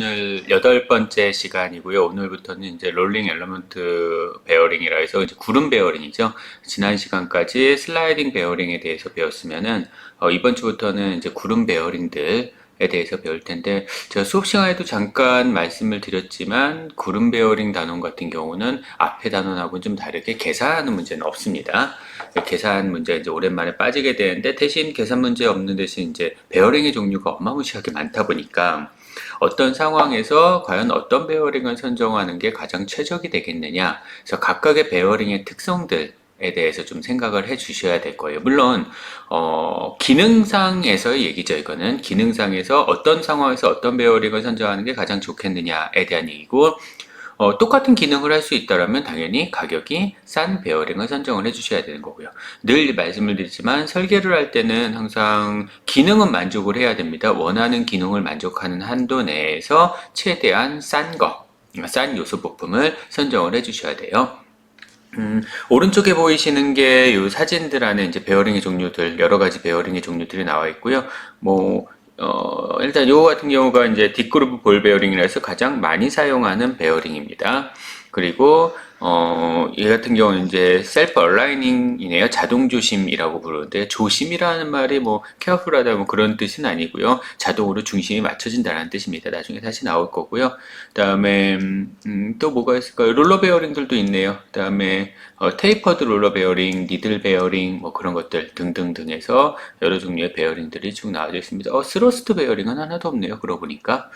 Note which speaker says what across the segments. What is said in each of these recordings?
Speaker 1: 오늘 8번째 시간이고요. 오늘부터는 이제 롤링 엘리먼트 베어링이라 해서 이제 구름 베어링이죠. 지난 시간까지 슬라이딩 베어링에 대해서 배웠으면은 이번 주부터는 이제 구름 베어링들에 대해서 배울 텐데, 제가 수업 시간에도 잠깐 말씀을 드렸지만 구름 베어링 단원 같은 경우는 앞에 단원하고는 좀 다르게 계산하는 문제는 없습니다. 계산 문제 이제 오랜만에 빠지게 되는데, 대신 계산 문제 없는 대신 이제 베어링의 종류가 어마무시하게 많다 보니까 어떤 상황에서 과연 어떤 베어링을 선정하는 게 가장 최적이 되겠느냐, 그래서 각각의 베어링의 특성들에 대해서 좀 생각을 해 주셔야 될 거예요. 물론 기능상에서의 얘기죠. 이거는 기능상에서 어떤 상황에서 어떤 베어링을 선정하는 게 가장 좋겠느냐에 대한 얘기고, 똑같은 기능을 할 수 있다면 당연히 가격이 싼 베어링을 선정을 해 주셔야 되는 거고요. 늘 말씀을 드리지만 설계를 할 때는 항상 기능은 만족을 해야 됩니다. 원하는 기능을 만족하는 한도 내에서 최대한 싼 요소 부품을 선정을 해 주셔야 돼요. 오른쪽에 보이시는 게 이 사진들 안에 이제 베어링의 종류들, 여러 가지 베어링의 종류들이 나와 있고요. 일단 요거 같은 경우가 이제 뒷그루브 볼 베어링이라 해서 가장 많이 사용하는 베어링입니다. 그리고 얘 같은 경우는 이제 셀프 얼라이닝이네요. 자동 조심이라고 부르는데, 조심이라는 말이 케어풀하다 그런 뜻은 아니고요. 자동으로 중심이 맞춰진다는 뜻입니다. 나중에 다시 나올 거고요. 그다음에 또 뭐가 있을까요? 롤러 베어링들도 있네요. 그다음에 테이퍼드 롤러 베어링, 니들 베어링 그런 것들 등등등 해서 여러 종류의 베어링들이 쭉 나와져 있습니다. 스러스트 베어링은 하나도 없네요. 그러고 보니까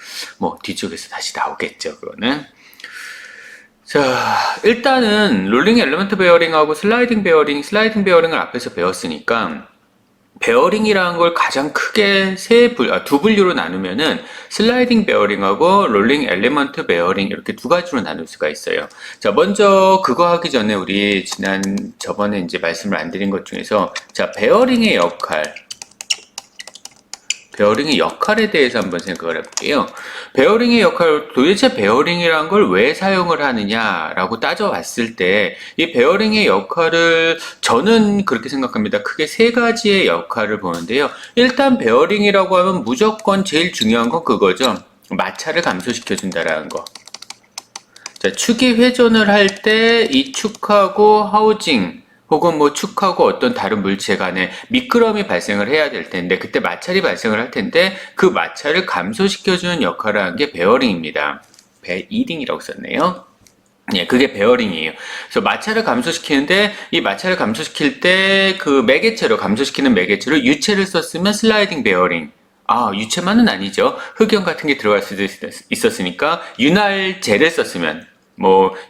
Speaker 1: 뒤쪽에서 다시 나오겠죠. 그거는. 자, 일단은 롤링 엘리먼트 베어링하고 슬라이딩 베어링을 앞에서 배웠으니까, 베어링이라는 걸 가장 크게 두 분류로 나누면은 슬라이딩 베어링하고 롤링 엘리먼트 베어링, 이렇게 두 가지로 나눌 수가 있어요. 자, 먼저 그거 하기 전에 우리 저번에 이제 말씀을 안 드린 것 중에서, 자, 베어링의 역할에 대해서 한번 생각을 해볼게요. 베어링의 역할, 도대체 베어링이란 걸 왜 사용을 하느냐라고 따져봤을 때, 이 베어링의 역할을 저는 그렇게 생각합니다. 크게 세 가지의 역할을 보는데요. 일단 베어링이라고 하면 무조건 제일 중요한 건 그거죠. 마찰을 감소시켜준다라는 거. 자, 축이 회전을 할 때 이 축하고 하우징, 혹은 축하고 어떤 다른 물체 간에 미끄럼이 발생을 해야 될 텐데, 그때 마찰이 발생을 할 텐데, 그 마찰을 감소시켜주는 역할을 하는 게 베어링입니다. 베이링이라고 썼네요. 예, 그게 베어링이에요. 그래서 마찰을 감소시키는데, 이 마찰을 감소시킬 때 그 감소시키는 매개체로 유체를 썼으면 슬라이딩 베어링. 유체만은 아니죠. 흑연 같은 게 들어갈 수도 있었으니까 윤활제를 썼으면,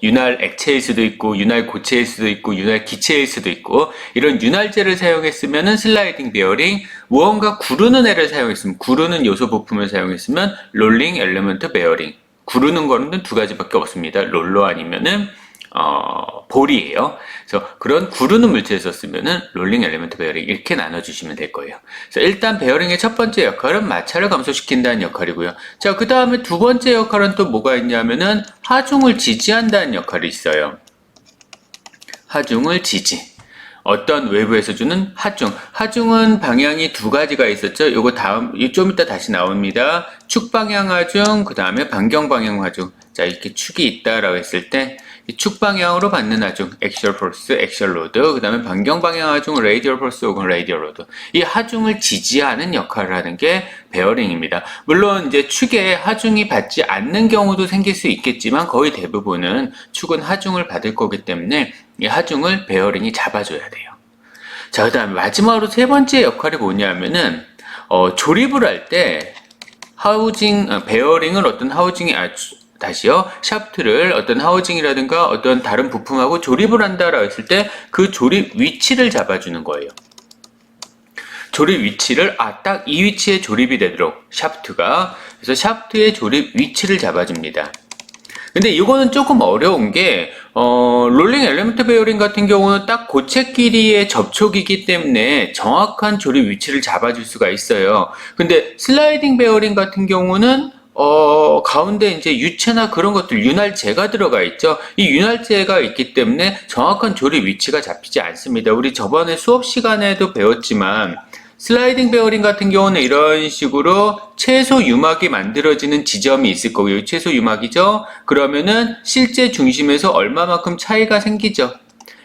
Speaker 1: 윤활 액체일 수도 있고, 윤활 고체일 수도 있고, 윤활 기체일 수도 있고, 이런 윤활제를 사용했으면은 슬라이딩 베어링, 무언가 구르는 애를 사용했으면, 구르는 요소 부품을 사용했으면 롤링 엘리먼트 베어링. 구르는 거는 두 가지밖에 없습니다. 롤러 아니면은 볼이에요. 그래서 그런 구르는 물체를 썼으면은 롤링 엘리먼트 베어링, 이렇게 나눠주시면 될 거예요. 그래서 일단 베어링의 첫 번째 역할은 마찰을 감소시킨다는 역할이고요. 자, 그 다음에 두 번째 역할은 또 뭐가 있냐면은 하중을 지지한다는 역할이 있어요. 하중을 지지. 어떤 외부에서 주는 하중은 방향이 두 가지가 있었죠. 요거 좀 이따 다시 나옵니다. 축 방향 하중, 그 다음에 반경 방향 하중. 자, 이렇게 축이 있다라고 했을 때, 이 축 방향으로 받는 하중, 액시얼 폴스, 액시얼 로드, 그 다음에 반경 방향 하중, 레이디얼 폴스 혹은 레이디얼 로드. 이 하중을 지지하는 역할을 하는 게 베어링입니다. 물론 이제 축에 하중이 받지 않는 경우도 생길 수 있겠지만, 거의 대부분은 축은 하중을 받을 거기 때문에 이 하중을 베어링이 잡아줘야 돼요. 자, 그 다음에 마지막으로 세 번째 역할이 뭐냐면은, 조립을 할 때 베어링을 어떤 샤프트를 어떤 하우징이라든가 어떤 다른 부품하고 조립을 한다라고 했을 때 그 조립 위치를 잡아주는 거예요. 조립 위치를, 딱 이 위치에 조립이 되도록 샤프트가, 그래서 샤프트의 조립 위치를 잡아줍니다. 근데 이거는 조금 어려운 게, 롤링 엘리먼트 베어링 같은 경우는 딱 고체 끼리의 접촉이기 때문에 정확한 조립 위치를 잡아줄 수가 있어요. 근데 슬라이딩 베어링 같은 경우는 가운데 이제 유체나 그런 것들, 윤활제가 들어가 있죠. 이 윤활제가 있기 때문에 정확한 조립 위치가 잡히지 않습니다. 우리 저번에 수업 시간에도 배웠지만, 슬라이딩 베어링 같은 경우는 이런 식으로 최소 유막이 만들어지는 지점이 있을 거고요. 최소 유막이죠. 그러면은 실제 중심에서 얼마만큼 차이가 생기죠.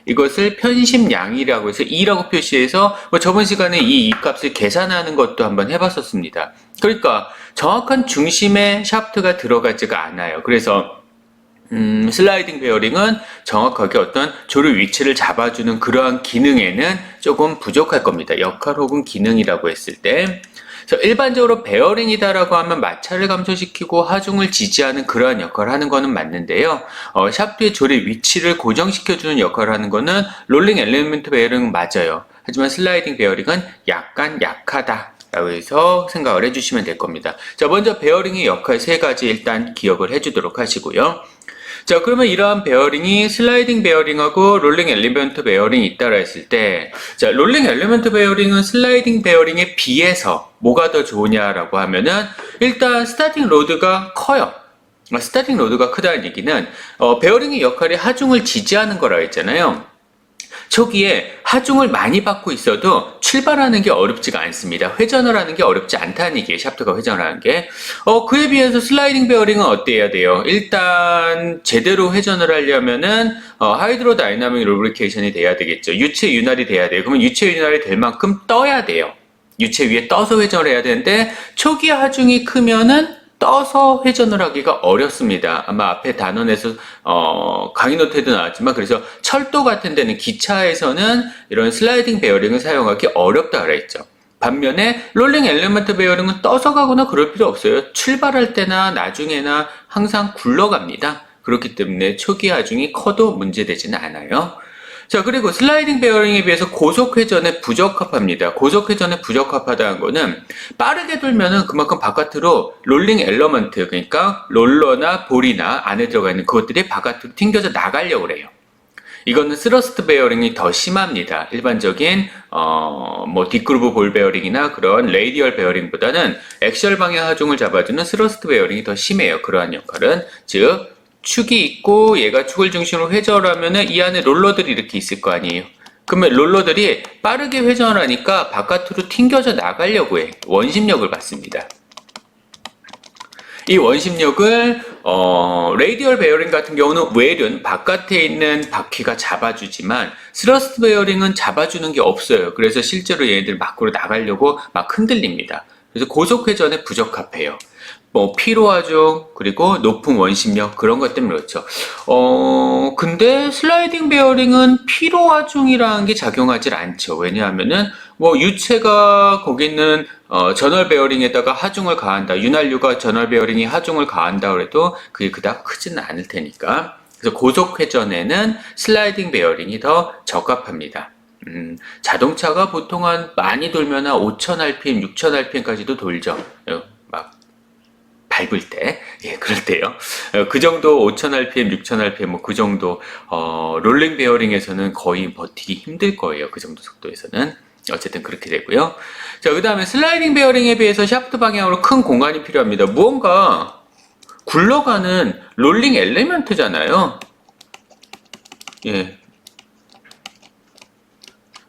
Speaker 1: 이것을 편심량이라고 해서 E라고 표시해서 저번 시간에 이 값을 계산하는 것도 한번 해봤었습니다. 그러니까 정확한 중심에 샤프트가 들어가지가 않아요. 그래서 슬라이딩 베어링은 정확하게 어떤 조류 위치를 잡아주는 그러한 기능에는 조금 부족할 겁니다. 역할 혹은 기능이라고 했을 때. 일반적으로 베어링이다라고 하면 마찰을 감소시키고 하중을 지지하는 그러한 역할을 하는 거는 맞는데요. 샤프트의 조립 위치를 고정시켜주는 역할을 하는 거는 롤링 엘리먼트 베어링은 맞아요. 하지만 슬라이딩 베어링은 약간 약하다 라고 해서 생각을 해주시면 될 겁니다. 자, 먼저 베어링의 역할 세 가지 일단 기억을 해주도록 하시고요. 자, 그러면 이러한 베어링이 슬라이딩 베어링하고 롤링 엘리먼트 베어링이 있다라 했을 때, 자, 롤링 엘리먼트 베어링은 슬라이딩 베어링에 비해서 뭐가 더 좋으냐라고 하면은, 일단 스타팅 로드가 커요. 스타팅 로드가 크다는 얘기는, 베어링의 역할이 하중을 지지하는 거라고 했잖아요. 초기에 하중을 많이 받고 있어도 출발하는 게 어렵지가 않습니다. 회전을 하는 게 어렵지 않다는 얘기예요. 샤프트가 회전을 하는 게. 그에 비해서 슬라이딩 베어링은 어때야 돼요? 일단 제대로 회전을 하려면은 하이드로 다이나믹 루브리케이션이 돼야 되겠죠. 유체 윤활이 돼야 돼요. 그러면 유체 윤활이 될 만큼 떠야 돼요. 유체 위에 떠서 회전을 해야 되는데 초기 하중이 크면은 떠서 회전을 하기가 어렵습니다. 아마 앞에 단원에서 강의 노트에도 나왔지만, 그래서 철도 같은 데는 기차에서는 이런 슬라이딩 베어링을 사용하기 어렵다 그랬죠. 반면에 롤링 엘리먼트 베어링은 떠서 가거나 그럴 필요 없어요. 출발할 때나 나중에나 항상 굴러갑니다. 그렇기 때문에 초기 하중이 커도 문제되지는 않아요. 자, 그리고 슬라이딩 베어링에 비해서 고속 회전에 부적합합니다. 고속 회전에 부적합하다는 거는 빠르게 돌면은 그만큼 바깥으로 롤링 엘러먼트, 그러니까 롤러나 볼이나 안에 들어가 있는 그것들이 바깥으로 튕겨져 나가려고 그래요. 이거는 스러스트 베어링이 더 심합니다. 일반적인 뒷그루브 볼 베어링이나 그런 레이디얼 베어링보다는 액셜 방향 하중을 잡아주는 스러스트 베어링이 더 심해요. 그러한 역할은. 즉 축이 있고 얘가 축을 중심으로 회전하면은 이 안에 롤러들이 이렇게 있을 거 아니에요. 그러면 롤러들이 빠르게 회전을 하니까 바깥으로 튕겨져 나가려고 해. 원심력을 받습니다. 이 원심력을 레이디얼 베어링 같은 경우는 외륜 바깥에 있는 바퀴가 잡아주지만 스러스트 베어링은 잡아주는 게 없어요. 그래서 실제로 얘네들 밖으로 나가려고 막 흔들립니다. 그래서 고속 회전에 부적합해요. 피로하중, 그리고 높은 원심력, 그런 것 때문에 그렇죠. 근데 슬라이딩 베어링은 피로하중이라는 게 작용하지 않죠. 왜냐하면은, 유체가 거기 있는, 전월 베어링에다가 하중을 가한다. 윤활유가 전월 베어링이 하중을 가한다 그래도 그게 그닥 크지는 않을 테니까. 그래서 고속 회전에는 슬라이딩 베어링이 더 적합합니다. 자동차가 보통 많이 돌면 5,000rpm, 6,000rpm까지도 돌죠. 막 밟을 때, 그럴 때요. 그 정도 5,000rpm, 6,000rpm 그 정도 롤링 베어링에서는 거의 버티기 힘들 거예요. 그 정도 속도에서는. 어쨌든 그렇게 되고요. 자, 그 다음에 슬라이딩 베어링에 비해서 샤프트 방향으로 큰 공간이 필요합니다. 무언가 굴러가는 롤링 엘리먼트잖아요.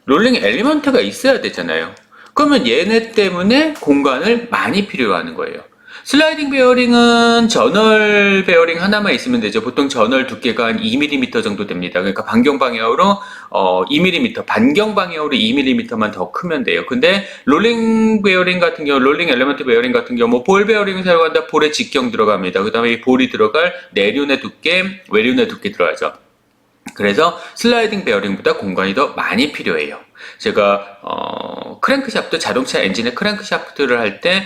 Speaker 1: 롤링 엘리먼트가 있어야 되잖아요. 그러면 얘네 때문에 공간을 많이 필요로 하는 거예요. 슬라이딩 베어링은 전월 베어링 하나만 있으면 되죠. 보통 전월 두께가 한 2mm 정도 됩니다. 그러니까 반경 방향으로 2mm, 반경 방향으로 2mm만 더 크면 돼요. 근데 롤링 베어링 같은 경우, 롤링 엘리먼트 베어링 같은 경우, 볼 베어링을 사용한다. 볼에 직경 들어갑니다. 그 다음에 이 볼이 들어갈 내륜의 두께, 외륜의 두께 들어가죠. 그래서 슬라이딩 베어링보다 공간이 더 많이 필요해요. 제가 크랭크샤프트, 자동차 엔진의 크랭크샤프트를 할 때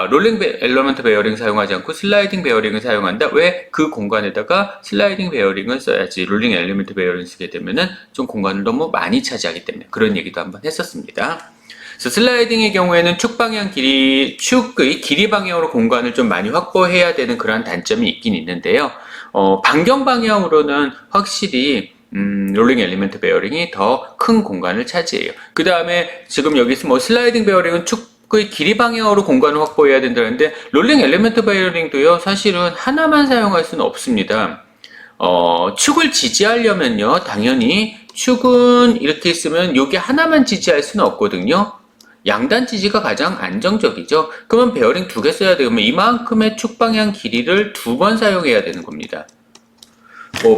Speaker 1: 롤링 엘리먼트 베어링 사용하지 않고 슬라이딩 베어링을 사용한다. 왜? 그 공간에다가 슬라이딩 베어링을 써야지 롤링 엘리먼트 베어링 쓰게 되면은 좀 공간을 너무 많이 차지하기 때문에 그런 얘기도 한번 했었습니다. 그래서 슬라이딩의 경우에는 축의 길이 방향으로 공간을 좀 많이 확보해야 되는 그런 단점이 있긴 있는데요. 반경 방향으로는 확실히 롤링 엘리먼트 베어링이 더 큰 공간을 차지해요. 그 다음에 지금 여기서 슬라이딩 베어링은 축의 길이 방향으로 공간을 확보해야 된다는데 롤링 엘리먼트 베어링도요, 사실은 하나만 사용할 수는 없습니다. 축을 지지하려면요, 당연히 축은 이렇게 있으면 여기 하나만 지지할 수는 없거든요. 양단 지지가 가장 안정적이죠. 그러면 베어링 두 개 써야 되면 이만큼의 축방향 길이를 두 번 사용해야 되는 겁니다.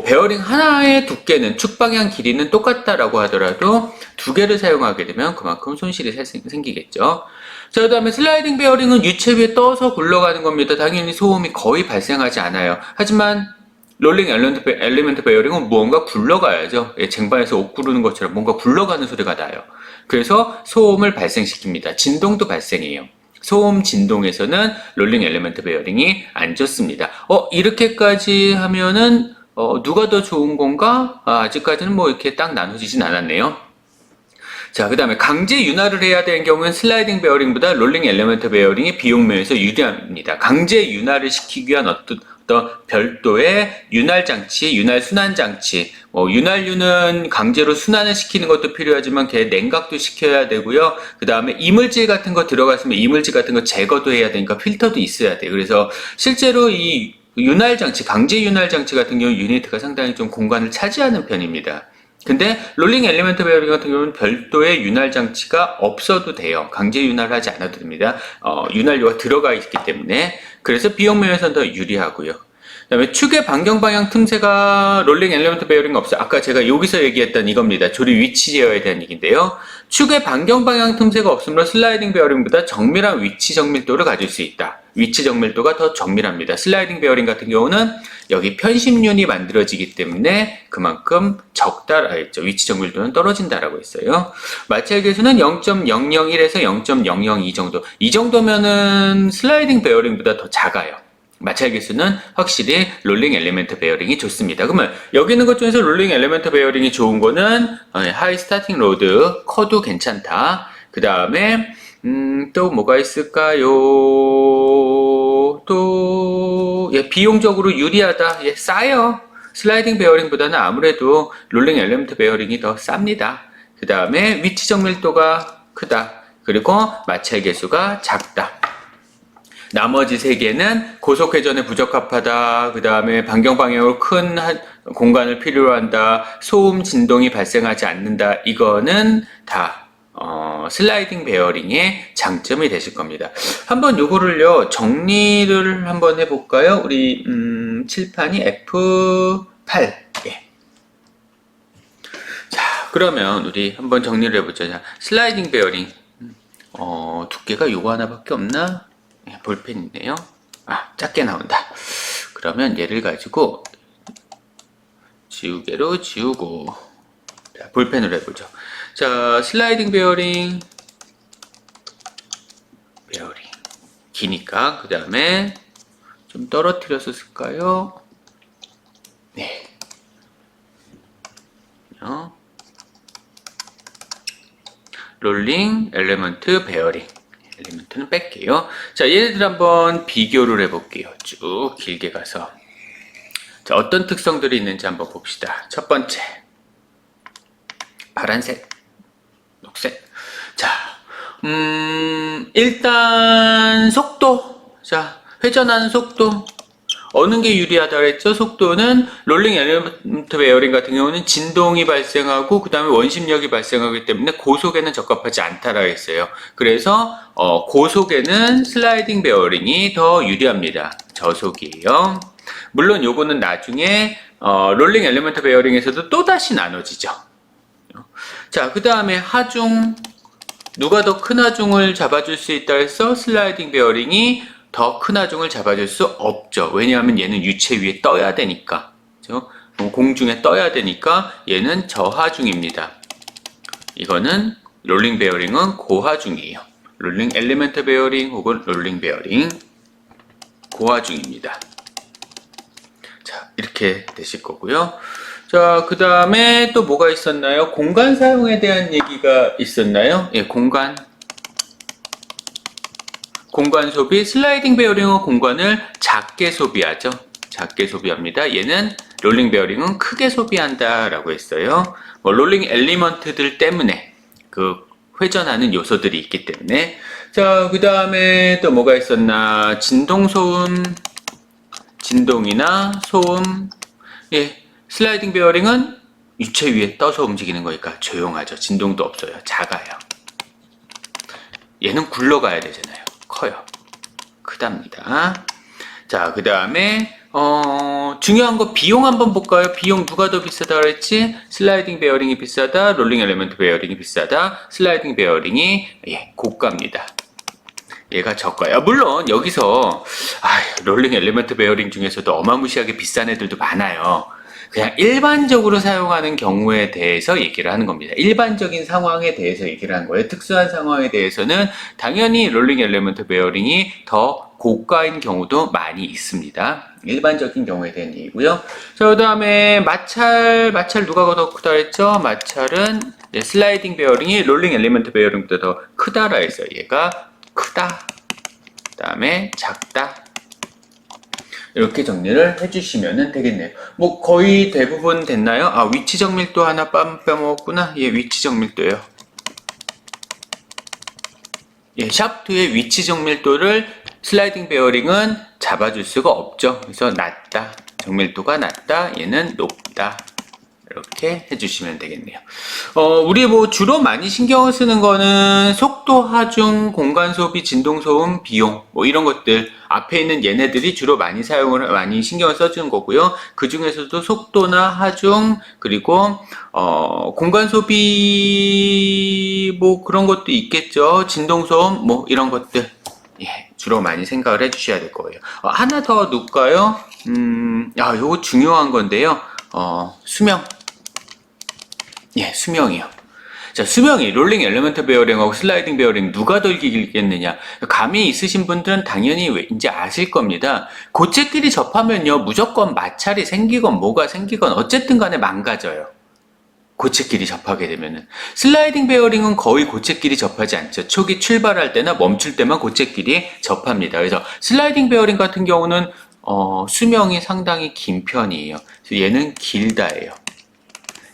Speaker 1: 베어링 하나의 두께는 축방향 길이는 똑같다라고 하더라도 두 개를 사용하게 되면 그만큼 손실이 생기겠죠. 자, 그 다음에 슬라이딩 베어링은 유체 위에 떠서 굴러가는 겁니다. 당연히 소음이 거의 발생하지 않아요. 하지만 롤링 엘리먼트 베어링은 무언가 굴러가야죠. 쟁반에서 옷 구르는 것처럼 뭔가 굴러가는 소리가 나요. 그래서 소음을 발생시킵니다. 진동도 발생해요. 소음 진동에서는 롤링 엘리먼트 베어링이 안 좋습니다. 이렇게까지 하면은 누가 더 좋은 건가? 아직까지는 뭐 이렇게 딱 나눠지진 않았네요. 자, 그 다음에 강제 윤활을 해야 되는 경우는 슬라이딩 베어링보다 롤링 엘리먼트 베어링이 비용 면에서 유리합니다. 강제 윤활을 시키기 위한 어떤 별도의 윤활 장치, 윤활 순환 장치, 윤활유는 강제로 순환을 시키는 것도 필요하지만 걔 냉각도 시켜야 되고요. 그 다음에 이물질 같은 거 들어갔으면 이물질 같은 거 제거도 해야 되니까 필터도 있어야 돼요. 그래서 실제로 이 윤활 장치, 강제 윤활 장치 같은 경우 유니트가 상당히 좀 공간을 차지하는 편입니다. 근데 롤링 엘리먼트 베어링 같은 경우는 별도의 윤활 장치가 없어도 돼요. 강제 윤활을 하지 않아도 됩니다. 윤활유가 들어가 있기 때문에. 그래서 비용 면에서는 더 유리하고요. 그 다음에 축의 반경 방향 틈새가 롤링 엘리먼트 베어링 없어요. 아까 제가 여기서 얘기했던 이겁니다. 조립 위치 제어에 대한 얘기인데요. 축의 반경 방향 틈새가 없으므로 슬라이딩 베어링보다 정밀한 위치 정밀도를 가질 수 있다. 위치 정밀도가 더 정밀합니다. 슬라이딩 베어링 같은 경우는 여기 편심륜이 만들어지기 때문에 그만큼 위치 정밀도는 떨어진다라고 했어요. 마찰 계수는 0.001에서 0.002 정도. 이 정도면은 슬라이딩 베어링보다 더 작아요. 마찰 계수는 확실히 롤링 엘리먼트 베어링이 좋습니다. 그러면 여기 있는 것 중에서 롤링 엘리먼트 베어링이 좋은 거는 하이 스타팅 로드, 커도 괜찮다. 그 다음에 또 뭐가 있을까요? 또 비용적으로 유리하다. 싸요. 슬라이딩 베어링보다는 아무래도 롤링 엘리먼트 베어링이 더 쌉니다. 그 다음에 위치 정밀도가 크다. 그리고 마찰 계수가 작다. 나머지 세 개는 고속 회전에 부적합하다. 그 다음에 반경 방향으로 큰 공간을 필요로 한다. 소음 진동이 발생하지 않는다. 이거는 다 슬라이딩 베어링의 장점이 되실 겁니다. 한번 요거를요 정리를 한번 해볼까요? 우리 칠판이 F8. 자, 그러면 우리 한번 정리를 해보죠. 자, 슬라이딩 베어링 두께가 요거 하나밖에 없나? 볼펜 있네요. 작게 나온다. 그러면 얘를 가지고 지우개로 지우고, 자, 볼펜으로 해보죠. 자, 슬라이딩 베어링 기니까 그 다음에 좀 떨어뜨려서 쓸까요? 네. 롤링 엘리먼트 베어링. 엘리먼트는 뺄게요. 자, 얘네들 한번 비교를 해볼게요. 쭉 길게 가서. 자, 어떤 특성들이 있는지 한번 봅시다. 첫 번째, 파란색, 녹색. 자, 일단 속도. 자, 회전하는 속도. 어느 게 유리하다 그랬죠? 속도는 롤링 엘리먼트 베어링 같은 경우는 진동이 발생하고 그 다음에 원심력이 발생하기 때문에 고속에는 적합하지 않다라고 했어요. 그래서 고속에는 슬라이딩 베어링이 더 유리합니다. 저속이에요. 물론 요거는 나중에 롤링 엘리먼트 베어링에서도 또다시 나눠지죠. 자, 그 다음에 하중. 누가 더 큰 하중을 잡아줄 수 있다 해서 슬라이딩 베어링이 더 큰 하중을 잡아줄 수 없죠. 왜냐하면 얘는 유체 위에 떠야 되니까. 그렇죠? 공중에 떠야 되니까 얘는 저하중입니다. 이거는 롤링 베어링은 고하중이에요. 롤링 엘리먼트 베어링 혹은 롤링 베어링 고하중입니다. 자, 이렇게 되실 거고요. 자, 그 다음에 또 뭐가 있었나요? 공간 사용에 대한 얘기가 있었나요? 예, 공간 소비. 슬라이딩 베어링은 공간을 작게 소비하죠. 작게 소비합니다. 얘는 롤링 베어링은 크게 소비한다 라고 했어요. 롤링 엘리먼트들 때문에 그 회전하는 요소들이 있기 때문에. 자, 그 다음에 또 뭐가 있었나? 진동, 소음, 진동이나 소음. 예, 슬라이딩 베어링은 유체 위에 떠서 움직이는 거니까 조용하죠. 진동도 없어요. 작아요. 얘는 굴러가야 되잖아요. 커요. 크답니다. 자, 그 다음에 중요한 거 비용 한번 볼까요? 비용 누가 더 비싸다 그랬지? 슬라이딩 베어링이 비싸다, 롤링 엘리먼트 베어링이 비싸다. 슬라이딩 베어링이 고가입니다. 얘가 저가야. 물론 여기서 롤링 엘리먼트 베어링 중에서도 어마무시하게 비싼 애들도 많아요. 그냥 일반적으로 사용하는 경우에 대해서 얘기를 하는 겁니다. 일반적인 상황에 대해서 얘기를 하는 거예요. 특수한 상황에 대해서는 당연히 롤링 엘리먼트 베어링이 더 고가인 경우도 많이 있습니다. 일반적인 경우에 대한 얘기고요. 자, 그 다음에 마찰 누가 더 크다 했죠? 마찰은 슬라이딩 베어링이 롤링 엘리먼트 베어링보다 더 크다라 해서 얘가 크다. 그 다음에 작다. 이렇게 정리를 해주시면 되겠네요. 뭐 거의 대부분 됐나요? 위치 정밀도 하나 빼먹었구나. 위치 정밀도예요. 샤프트의 위치 정밀도를 슬라이딩 베어링은 잡아줄 수가 없죠. 그래서 낮다. 정밀도가 낮다. 얘는 높다. 이렇게 해주시면 되겠네요. 우리 뭐 주로 많이 신경을 쓰는 거는 속도, 하중, 공간 소비, 진동 소음, 비용 뭐 이런 것들 앞에 있는 얘네들이 주로 많이 신경을 써주는 거고요. 그 중에서도 속도나 하중 그리고 공간 소비 뭐 그런 것도 있겠죠. 진동 소음 뭐 이런 것들 주로 많이 생각을 해주셔야 될 거예요. 하나 더 놓을까요? 요거 중요한 건데요. 수명. 수명이요. 자, 수명이 롤링 엘리먼트 베어링하고 슬라이딩 베어링 누가 더 길겠느냐. 감이 있으신 분들은 당연히 이제 아실 겁니다. 고체끼리 접하면요, 무조건 마찰이 생기건 뭐가 생기건 어쨌든 간에 망가져요. 고체끼리 접하게 되면은. 슬라이딩 베어링은 거의 고체끼리 접하지 않죠. 초기 출발할 때나 멈출 때만 고체끼리 접합니다. 그래서 슬라이딩 베어링 같은 경우는 수명이 상당히 긴 편이에요. 그래서 얘는 길다예요.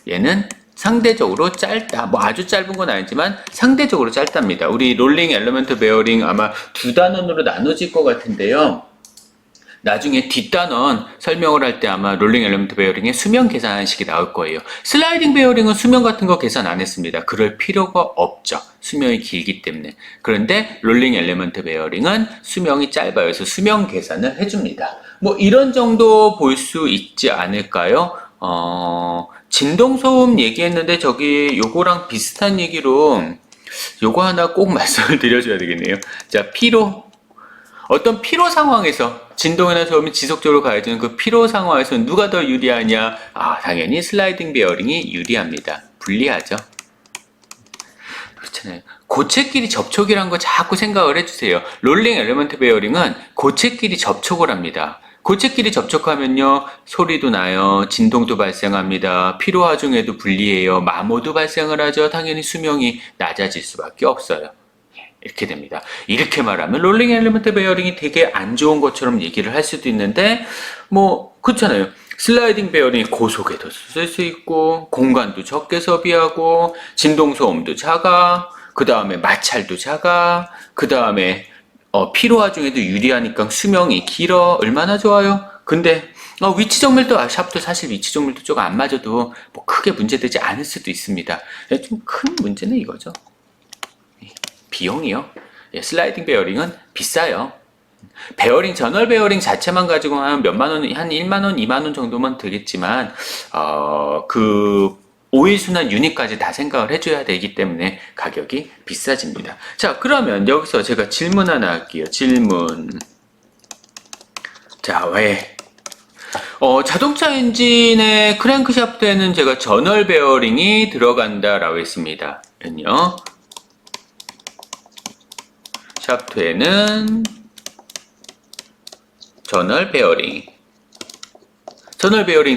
Speaker 1: 얘는 상대적으로 짧다. 뭐 아주 짧은 건 아니지만 상대적으로 짧답니다. 우리 롤링 엘리먼트 베어링 아마 두 단원으로 나눠질 것 같은데요. 나중에 뒷단원 설명을 할 때 아마 롤링 엘리먼트 베어링의 수명 계산식이 나올 거예요. 슬라이딩 베어링은 수명 같은 거 계산 안 했습니다. 그럴 필요가 없죠. 수명이 길기 때문에. 그런데 롤링 엘리먼트 베어링은 수명이 짧아요. 그래서 수명 계산을 해줍니다. 뭐 이런 정도 볼 수 있지 않을까요? 진동 소음 얘기했는데 저기 요거랑 비슷한 얘기로 요거 하나 꼭 말씀을 드려줘야 되겠네요. 자, 피로. 어떤 피로 상황에서 진동이나 소음이 지속적으로 가해지는 그 피로 상황에서 누가 더 유리하냐? 당연히 슬라이딩 베어링이 유리합니다. 불리하죠. 그렇잖아요. 고체끼리 접촉이란 거 자꾸 생각을 해주세요. 롤링 엘리먼트 베어링은 고체끼리 접촉을 합니다. 고체끼리 접촉하면요, 소리도 나요, 진동도 발생합니다, 피로 하중에도 불리해요, 마모도 발생을 하죠. 당연히 수명이 낮아질 수밖에 없어요. 이렇게 됩니다. 이렇게 말하면 롤링 엘리먼트 베어링이 되게 안 좋은 것처럼 얘기를 할 수도 있는데 뭐 그렇잖아요. 슬라이딩 베어링이 고속에도 쓸 수 있고 공간도 적게 소비하고 진동 소음도 작아, 그 다음에 마찰도 작아, 그 다음에 피로 하중에도 유리하니까 수명이 길어. 얼마나 좋아요. 근데 위치 정밀도 샤프트 사실 위치 정밀도 조금 안 맞아도 뭐 크게 문제되지 않을 수도 있습니다. 좀 큰 문제는 이거죠. 비용이요. 슬라이딩 베어링은 비싸요. 베어링, 전월 베어링 자체만 가지고 한 몇만 원, 한 1만 원, 2만 원 정도면 되겠지만 그 오일 순환 유닛까지 다 생각을 해줘야 되기 때문에 가격이 비싸집니다. 자, 그러면 여기서 제가 질문 하나 할게요. 질문. 자, 왜? 자동차 엔진의 크랭크샤프트에는 제가 전월 베어링이 들어간다라고 했습니다. 요 샤프트에는 전월 베어링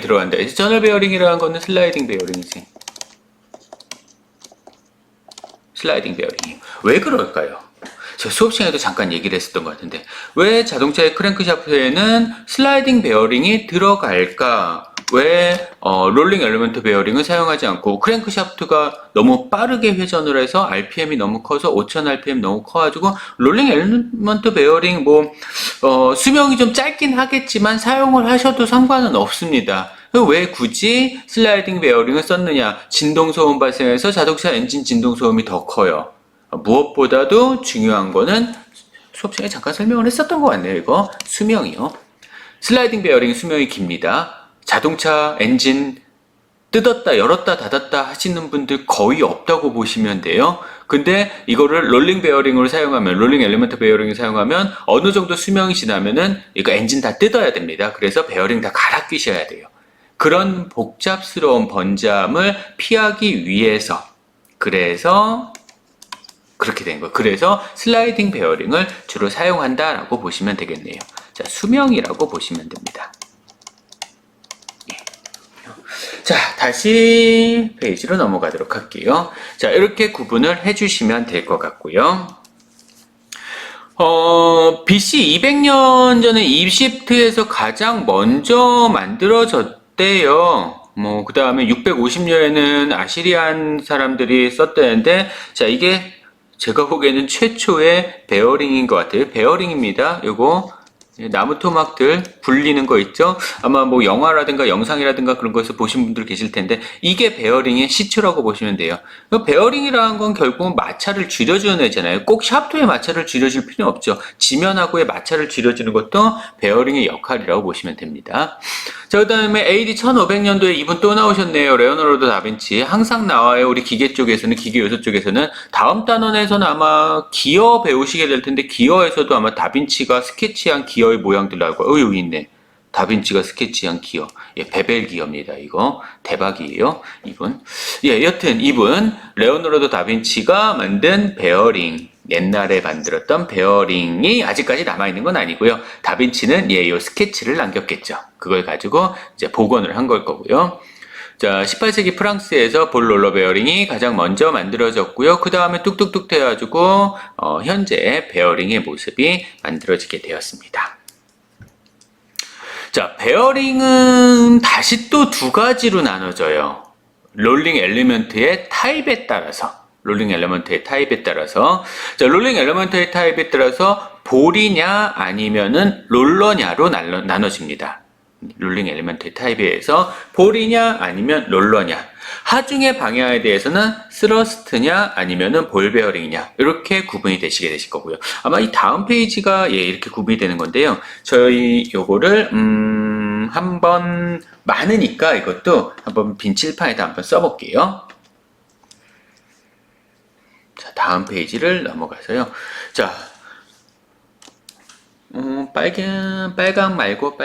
Speaker 1: 들어간다. 전월 베어링이라는 거는 슬라이딩 베어링이지. 슬라이딩 베어링. 왜 그럴까요? 제가 수업 시간에도 잠깐 얘기를 했었던 것 같은데 왜 자동차의 크랭크샤프트에는 슬라이딩 베어링이 들어갈까? 왜 롤링 엘리먼트 베어링을 사용하지 않고 크랭크샤프트가 너무 빠르게 회전을 해서 RPM이 너무 커서 5000 RPM 너무 커가지고 롤링 엘리먼트 베어링 뭐 수명이 좀 짧긴 하겠지만 사용을 하셔도 상관은 없습니다. 왜 굳이 슬라이딩 베어링을 썼느냐? 진동 소음 발생해서 자동차 엔진 진동 소음이 더 커요. 무엇보다도 중요한 거는 수업 시간에 잠깐 설명을 했었던 것 같네요. 이거 수명이요. 슬라이딩 베어링 수명이 깁니다. 자동차 엔진 뜯었다 열었다 닫았다 하시는 분들 거의 없다고 보시면 돼요. 근데 이거를 롤링 베어링으로 사용하면, 롤링 엘리먼트 베어링을 사용하면 어느 정도 수명이 지나면은 이거 엔진 다 뜯어야 됩니다. 그래서 베어링 다 갈아 끼셔야 돼요. 그런 복잡스러운 번잠을 피하기 위해서, 그래서 그렇게 된 거예요. 그래서 슬라이딩 베어링을 주로 사용한다라고 보시면 되겠네요. 자, 수명이라고 보시면 됩니다. 자, 다시 페이지로 넘어가도록 할게요. 자, 이렇게 구분을 해주시면 될 것 같고요. BC 200년 전에 이집트에서 가장 먼저 만들어졌대요. 그 다음에 650년에는 아시리안 사람들이 썼다는데, 자, 이게 제가 보기에는 최초의 베어링인 것 같아요. 베어링입니다. 요거. 나무 토막들 굴리는 거 있죠? 아마 뭐 영화라든가 영상이라든가 그런 거에서 보신 분들 계실 텐데, 이게 베어링의 시초라고 보시면 돼요. 베어링이라는 건 결국은 마찰을 줄여주는 애잖아요. 꼭 샤프트의 마찰을 줄여줄 필요는 없죠. 지면하고의 마찰을 줄여주는 것도 베어링의 역할이라고 보시면 됩니다. 자, 그 다음에 AD 1500년도에 이분 또 나오셨네요. 레오나르도 다빈치. 항상 나와요. 우리 기계 쪽에서는, 기계 요소 쪽에서는. 다음 단원에서는 아마 기어 배우시게 될 텐데, 기어에서도 아마 다빈치가 스케치한 기어의 모양들 나오고, 여기 있네. 다빈치가 스케치한 기어. 예, 베벨 기어입니다. 이거. 대박이에요. 이분. 예, 여튼 이분, 레오나르도 다빈치가 만든 베어링. 옛날에 만들었던 베어링이 아직까지 남아있는 건 아니고요. 다빈치는 요 스케치를 남겼겠죠. 그걸 가지고 이제 복원을 한 걸 거고요. 자, 18세기 프랑스에서 볼 롤러 베어링이 가장 먼저 만들어졌고요. 그 다음에 뚝뚝뚝 돼가지고 현재 베어링의 모습이 만들어지게 되었습니다. 자, 베어링은 다시 또 두 가지로 나눠져요. 롤링 엘리먼트의 타입에 따라서. 롤링 엘리먼트의 타입에 따라서. 자, 롤링 엘리먼트의 타입에 따라서 볼이냐 아니면은 롤러냐로 나눠집니다. 롤링 엘리먼트의 타입에 의해서 볼이냐 아니면 롤러냐. 하중의 방향에 대해서는 스러스트냐 아니면은 볼 베어링이냐, 이렇게 구분이 되시게 되실 거고요. 아마 이 다음 페이지가 이렇게 구분이 되는 건데요. 저희 요거를 한번 많으니까 이것도 한번 빈 칠판에다 한번 써볼게요. 자, 다음 페이지를 넘어가서요. 자, 빨강 말고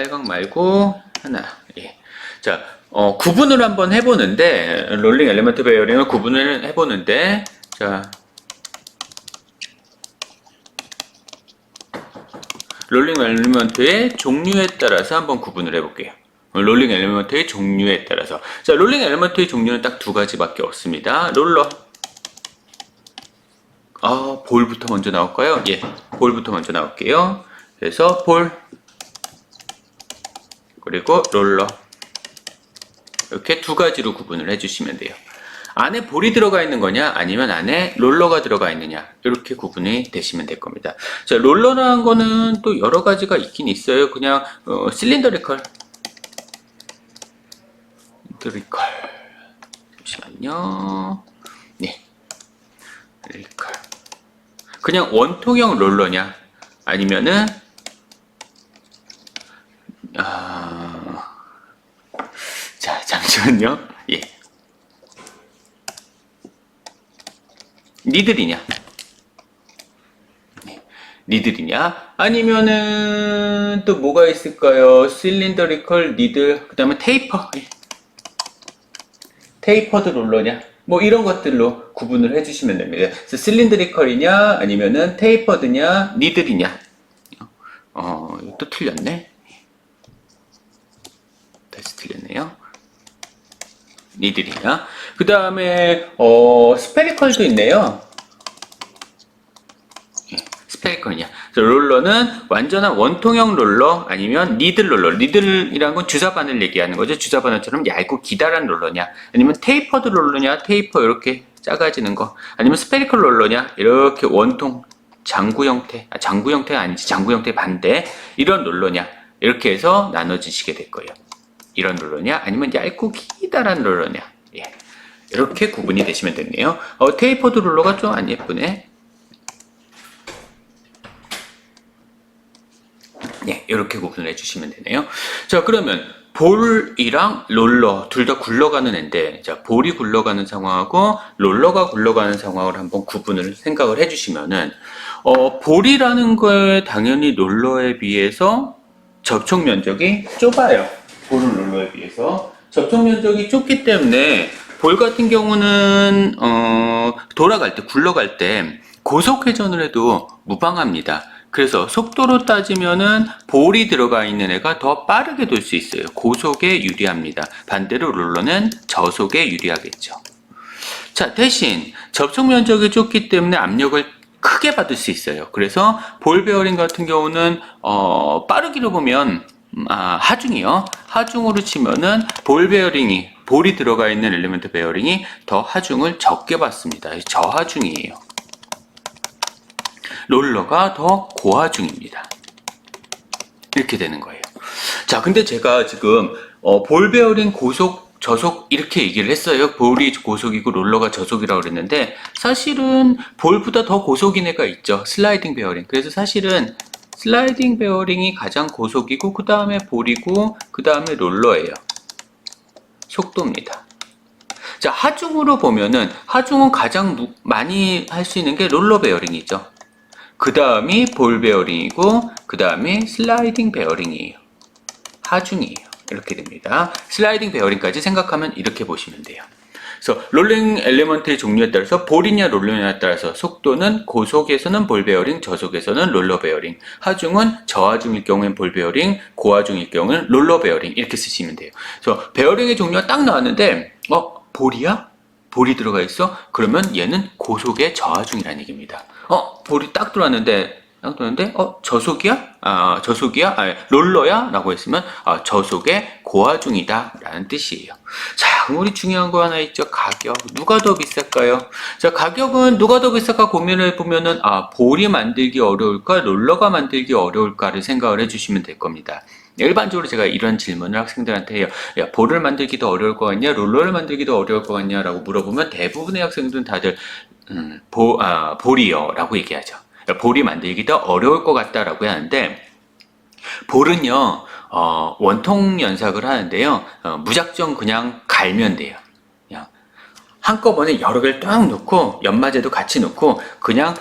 Speaker 1: 하나. 예. 자, 구분을 한번 해보는데, 롤링 엘리먼트 베어링을 구분을 해보는데, 자, 롤링 엘리먼트의 종류에 따라서 한번 구분을 해볼게요. 롤링 엘리먼트의 종류에 따라서. 자, 롤링 엘리먼트의 종류는 딱 두 가지밖에 없습니다. 롤러. 볼부터 먼저 나올까요? 예, 볼부터 먼저 나올게요. 그래서 볼, 그리고 롤러. 이렇게 두 가지로 구분을 해주시면 돼요. 안에 볼이 들어가 있는 거냐 아니면 안에 롤러가 들어가 있느냐, 이렇게 구분이 되시면 될 겁니다. 자, 롤러라는 거는 또 여러 가지가 있긴 있어요. 그냥 실린더리컬, 잠시만요. 네, 실린더리컬. 그냥 원통형 롤러냐 아니면은 자, 잠시만요. 예. 니들이냐? 네. 니들이냐? 아니면은 또 뭐가 있을까요? 실린더리컬, 니들, 그 다음에 테이퍼. 예. 테이퍼드 롤러냐? 뭐 이런 것들로 구분을 해주시면 됩니다. 그래서 실린더리컬이냐 아니면은 테이퍼드냐 니들이냐. 또 틀렸네. 다시 틀렸네요. 니들이냐. 그 다음에 스페리컬도 있네요. 예, 스페리컬이냐. 롤러는 완전한 원통형 롤러 아니면 니들 롤러. 니들이란 건 주사 바늘 얘기하는 거죠. 주사 바늘처럼 얇고 기다란 롤러냐, 아니면 테이퍼드 롤러냐, 테이퍼 이렇게 작아지는 거, 아니면 스페리컬 롤러냐, 이렇게 원통 장구 형태, 장구 형태가 아니지, 장구 형태 반대, 이런 롤러냐, 이렇게 해서 나눠지시게 될 거예요. 이런 롤러냐 아니면 얇고 기다란 롤러냐. 예, 이렇게 구분이 되시면 됐네요. 테이퍼드 롤러가 좀 안 예쁘네. 네, 이렇게 구분을 해주시면 되네요. 자, 그러면 볼이랑 롤러 둘 다 굴러가는 앤데, 자, 볼이 굴러가는 상황하고 롤러가 굴러가는 상황을 한번 구분을 생각을 해주시면은, 볼이라는 거에 당연히 롤러에 비해서 접촉 면적이 좁아요. 볼은 롤러에 비해서 접촉 면적이 좁기 때문에 볼 같은 경우는 돌아갈 때, 굴러갈 때 고속 회전을 해도 무방합니다. 그래서 속도로 따지면은 볼이 들어가 있는 애가 더 빠르게 돌 수 있어요. 고속에 유리합니다. 반대로 롤러는 저속에 유리하겠죠. 자, 대신 접촉 면적이 좁기 때문에 압력을 크게 받을 수 있어요. 그래서 볼 베어링 같은 경우는 빠르기로 보면 하중이요. 하중으로 치면은 볼 베어링이 볼이 들어가 있는 엘리먼트 베어링이 더 하중을 적게 받습니다. 저하중이에요. 롤러가 더 고하중입니다. 이렇게 되는 거예요. 자, 근데 제가 지금 볼 베어링 고속, 저속 이렇게 얘기를 했어요. 볼이 고속이고 롤러가 저속이라고 그랬는데 사실은 볼보다 더 고속인 애가 있죠. 슬라이딩 베어링. 그래서 사실은 슬라이딩 베어링이 가장 고속이고 그 다음에 볼이고 그 다음에 롤러예요. 속도입니다. 자, 하중으로 보면은 하중은 가장 많이 할 수 있는 게 롤러 베어링이죠. 그 다음이 볼 베어링이고 그 다음이 슬라이딩 베어링이에요. 하중이에요. 이렇게 됩니다. 슬라이딩 베어링까지 생각하면 이렇게 보시면 돼요. 그래서 롤링 엘리먼트의 종류에 따라서 볼이냐 롤러냐에 따라서 속도는 고속에서는 볼 베어링, 저속에서는 롤러 베어링, 하중은 저하중일 경우엔 볼 베어링, 고하중일 경우는 롤러 베어링 이렇게 쓰시면 돼요. 그래서 베어링의 종류가 딱 나왔는데 볼이야? 볼이 들어가 있어? 그러면 얘는 고속의 저하중이라는 얘기입니다. 볼이 딱 들어왔는데 저속이야? 저속이야? 롤러야? 라고 했으면, 저속의 고하중이다. 라는 뜻이에요. 자, 우리 중요한 거 하나 있죠. 가격. 누가 더 비쌀까요? 자, 가격은 누가 더 비쌀까 고민을 해보면은, 볼이 만들기 어려울까? 롤러가 만들기 어려울까를 생각을 해주시면 될 겁니다. 일반적으로 제가 이런 질문을 학생들한테 해요. 야, 볼을 만들기 더 어려울 것 같냐? 롤러를 만들기 더 어려울 것 같냐? 라고 물어보면 대부분의 학생들은 다들, 볼이요. 라고 얘기하죠. 볼이 만들기 더 어려울 것 같다라고 하는데 볼은요 원통 연삭을 하는데요 무작정 그냥 갈면 돼요. 그냥 한꺼번에 여러 개를 딱 놓고 연마제도 같이 놓고 그냥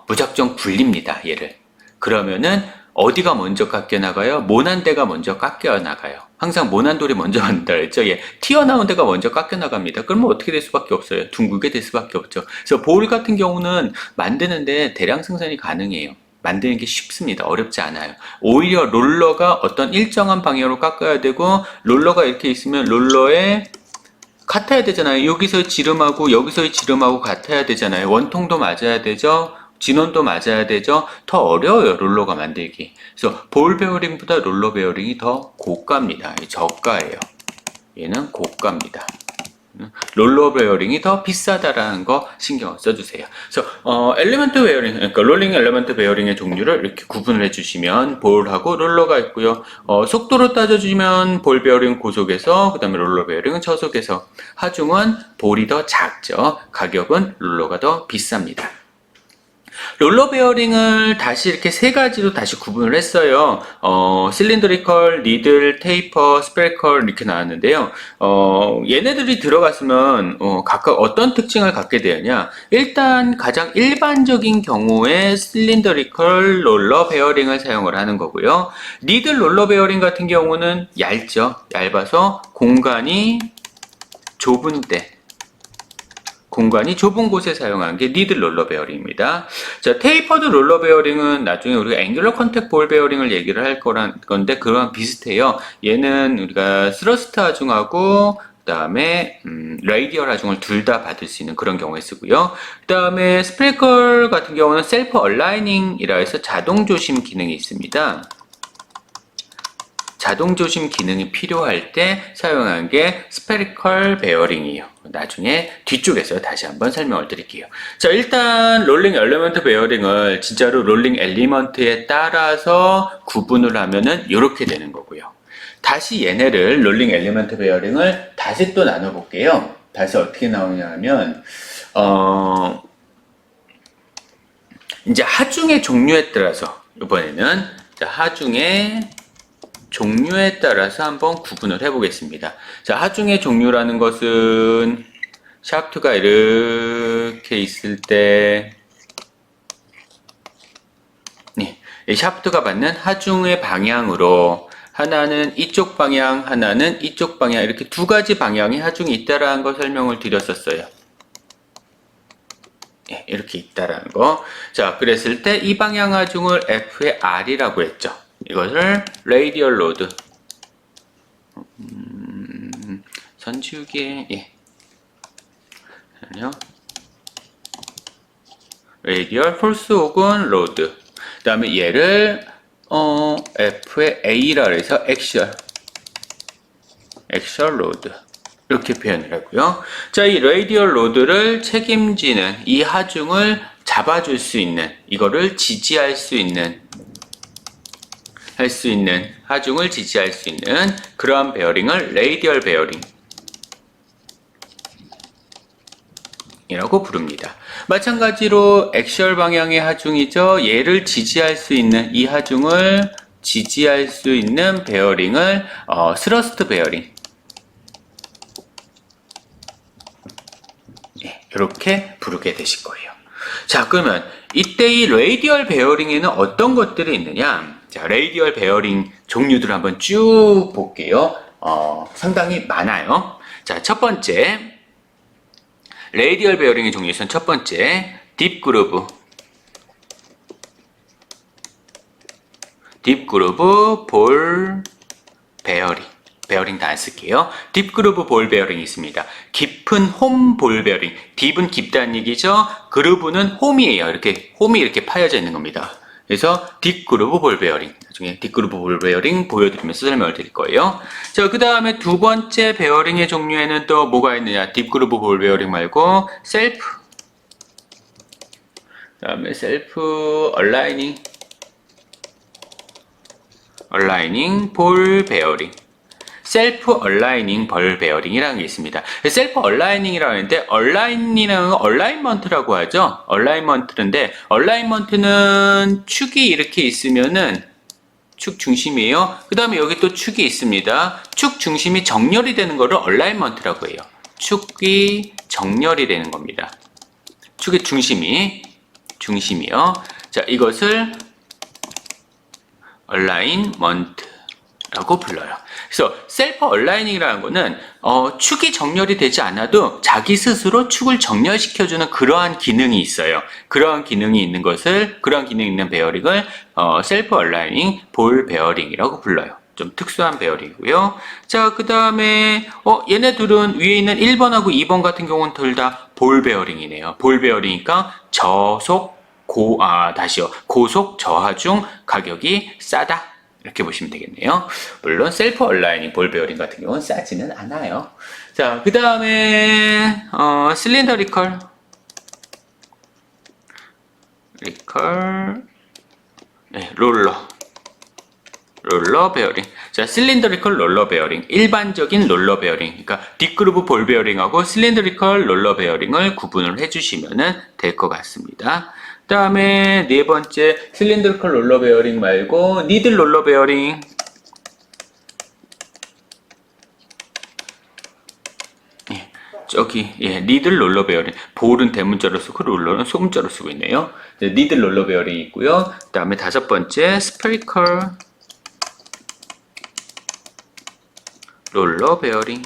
Speaker 1: 무작정 굴립니다. 얘를 그러면은 어디가 먼저 깎여 나가요? 모난 데가 먼저 깎여 나가요. 항상 모난 돌이 먼저 간다 그랬죠. 예, 튀어나온 데가 먼저 깎여 나갑니다. 그러면 어떻게 될 수밖에 없어요? 둥글게 될 수밖에 없죠. 그래서 볼 같은 경우는 만드는데 대량 생산이 가능해요. 만드는 게 쉽습니다. 어렵지 않아요. 오히려 롤러가 어떤 일정한 방향으로 깎아야 되고 롤러가 이렇게 있으면 롤러에 같아야 되잖아요. 여기서의 지름하고 여기서의 지름하고 같아야 되잖아요. 원통도 맞아야 되죠. 진원도 맞아야 되죠. 더 어려워요. 롤러가 만들기. 그래서 볼 베어링보다 롤러 베어링이 더 고가입니다. 저가예요. 얘는 고가입니다. 롤러 베어링이 더 비싸다라는 거 신경 써주세요. 그래서 엘리먼트 베어링, 그러니까 롤링 엘리먼트 베어링의 종류를 이렇게 구분을 해주시면 볼하고 롤러가 있고요. 속도로 따져주면 볼 베어링 고속에서 그다음에 롤러 베어링은 저속에서 하중은 볼이 더 작죠. 가격은 롤러가 더 비쌉니다. 롤러 베어링을 다시 이렇게 세 가지로 다시 구분을 했어요. 실린더리컬, 니들, 테이퍼, 스페리컬 이렇게 나왔는데요. 얘네들이 들어갔으면 각각 어떤 특징을 갖게 되느냐? 일단 가장 일반적인 경우에 실린더리컬 롤러 베어링을 사용을 하는 거고요. 니들 롤러 베어링 같은 경우는 얇죠. 얇아서 공간이 좁은 곳에 사용하는 게 니들 롤러 베어링입니다. 자, 테이퍼드 롤러 베어링은 나중에 우리가 앵귤러 컨택 볼 베어링을 얘기를 할 건데 그거랑 비슷해요. 얘는 우리가 스러스트 하중하고 그 다음에 레이디얼 하중을 둘 다 받을 수 있는 그런 경우에 쓰고요. 그 다음에 스페리컬 같은 경우는 셀프 얼라이닝이라 해서 자동 조심 기능이 있습니다. 자동 조심 기능이 필요할 때 사용한 게 스페리컬 베어링이에요. 나중에 뒤쪽에서 다시 한번 설명을 드릴게요. 자, 일단 롤링 엘리먼트 베어링을 진짜로 롤링 엘리먼트에 따라서 구분을 하면은 이렇게 되는 거고요. 다시 얘네를 롤링 엘리먼트 베어링을 다시 또 나눠 볼게요. 다시 어떻게 나오냐 하면 이제 하중의 종류에 따라서 이번에는 자, 하중의 종류에 따라서 한번 구분을 해 보겠습니다. 자, 하중의 종류라는 것은 샤프트가 이렇게 있을 때 이 샤프트가 받는 하중의 방향으로 하나는 이쪽 방향, 하나는 이쪽 방향, 이렇게 두 가지 방향의 하중이 있다라는 걸 설명을 드렸었어요. 이렇게 있다라는 거. 자, 그랬을 때 이 방향 하중을 F의 R이라고 했죠. 이것을 레이디얼 로드. 선지우기에, 아니요. 레이디얼 폴스 혹은 로드. 그 다음에 얘를 F의 A라 해서 액셜 로드 이렇게 표현을 하고요. 자, 이 레이디얼 로드를 책임지는 이 하중을 잡아줄 수 있는, 이거를 지지할 수 있는, 하중을 지지할 수 있는 그러한 베어링을 레이디얼 베어링 이라고 부릅니다. 마찬가지로 액셜 방향의 하중이죠. 얘를 지지할 수 있는, 이 하중을 지지할 수 있는 베어링을 스러스트 베어링, 이렇게 부르게 되실 거예요. 자, 그러면 이때 이 레이디얼 베어링에는 어떤 것들이 있느냐? 자, 레이디얼 베어링 종류들 한번 쭉 볼게요. 상당히 많아요. 자, 첫 번째 레이디얼 베어링의 종류에서는 첫 번째 딥 그루브 볼 베어링 다 안 쓸게요. 딥 그루브 볼 베어링이 있습니다. 깊은 홈 볼 베어링. 딥은 깊다는 얘기죠. 그루브는 홈이에요. 홈이 이렇게 파여져 있는 겁니다. 그래서 딥 그루브 볼 베어링. 나중에 딥 그루브 볼 베어링 보여드리면서 설명을 드릴 거예요. 자, 그 다음에 두 번째 베어링의 종류에는 또 뭐가 있느냐? 딥 그루브 볼 베어링 말고 셀프. 그 다음에 셀프 얼라이닝 볼 베어링. 셀프 얼라이닝 볼 베어링이라는 게 있습니다. 셀프 얼라이닝이라고 하는데 얼라인이라는 얼라인먼트라고 하죠. 얼라인먼트인데 얼라인먼트는 축이 이렇게 있으면은 축 중심이에요. 그 다음에 여기 또 축이 있습니다. 축 중심이 정렬이 되는 거를 얼라인먼트라고 해요. 축이 정렬이 되는 겁니다. 축의 중심이요. 자, 이것을 얼라인먼트라고 불러요. 그래서 셀프 얼라이닝이라는 거는 축이 정렬이 되지 않아도 자기 스스로 축을 정렬시켜주는 그러한 기능이 있어요. 그러한 기능이 있는 베어링을 셀프 얼라이닝 볼 베어링이라고 불러요. 좀 특수한 베어링이고요. 자, 그 다음에 얘네 둘은 위에 있는 1번하고 2번 같은 경우는 둘 다 볼 베어링이네요. 볼 베어링이니까 고속 저하중 가격이 싸다. 이렇게 보시면 되겠네요. 물론 셀프 얼라이닝 볼 베어링 같은 경우는 싸지는 않아요. 자, 그 다음에 실린더리컬 롤러 베어링. 자, 실린더리컬 롤러 베어링, 일반적인 롤러 베어링, 그러니까 딥그루브 볼 베어링하고 실린더리컬 롤러 베어링을 구분을 해주시면 될 것 같습니다. 그 다음에 네 번째 실린더리컬 롤러 베어링 말고 니들 롤러 베어링. 니들 롤러 베어링. 볼은 대문자로 쓰고 롤러는 소문자로 쓰고 있네요. 니들 롤러 베어링이 있고요. 그 다음에 다섯 번째 스페리컬 롤러 베어링.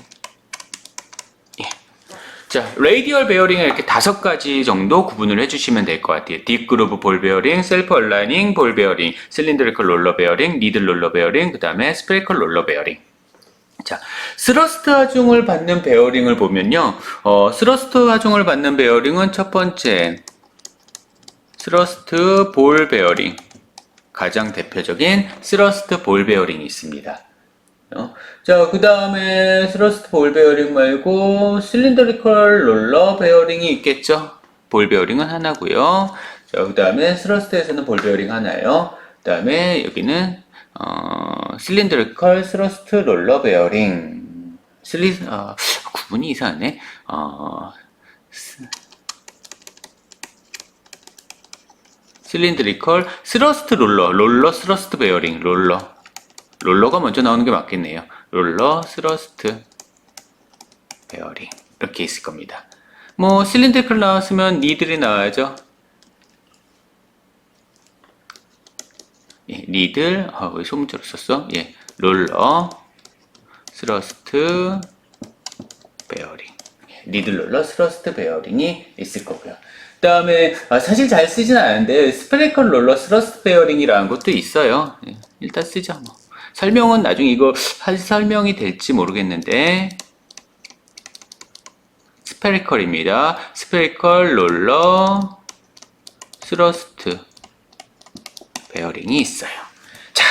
Speaker 1: 자, 레이디얼 베어링을 이렇게 5가지 정도 구분을 해주시면 될 것 같아요. 딥 그루브 볼 베어링, 셀프 얼라이닝 볼 베어링, 실린더리컬 롤러 베어링, 니들 롤러 베어링, 그 다음에 스페리컬 롤러 베어링. 자, 스러스트 하중을 받는 베어링을 보면요. 스러스트 하중을 받는 베어링은 첫 번째, 스러스트 볼 베어링. 가장 대표적인 스러스트 볼 베어링이 있습니다. 자, 그 다음에 스러스트 볼 베어링 말고 실린더리컬 롤러 베어링이 있겠죠. 볼 베어링은 하나고요. 자, 그 다음에 스러스트에서는 볼 베어링 하나요. 그 다음에 여기는 실린더리컬 스러스트 롤러 베어링. 구분이 이상하네. 실린드리컬 스러스트 롤러 스러스트 베어링, 롤러가 먼저 나오는 게 맞겠네요. 롤러 스러스트 베어링 이렇게 있을 겁니다. 뭐 실린드리컬 나왔으면 니들이 나와야죠. 예, 니들, 왜 소문자로 썼어? 예, 롤러 스러스트 베어링, 니들 롤러 스러스트 베어링이 있을 거고요. 그 다음에 사실 잘 쓰진 않은데 스페리컬 롤러 스러스트 베어링이라는 것도 있어요. 예, 일단 쓰죠. 뭐. 설명은 나중에 이거 설명이 될지 모르겠는데 스페리컬입니다. 스페리컬 롤러 스러스트 베어링이 있어요. 자,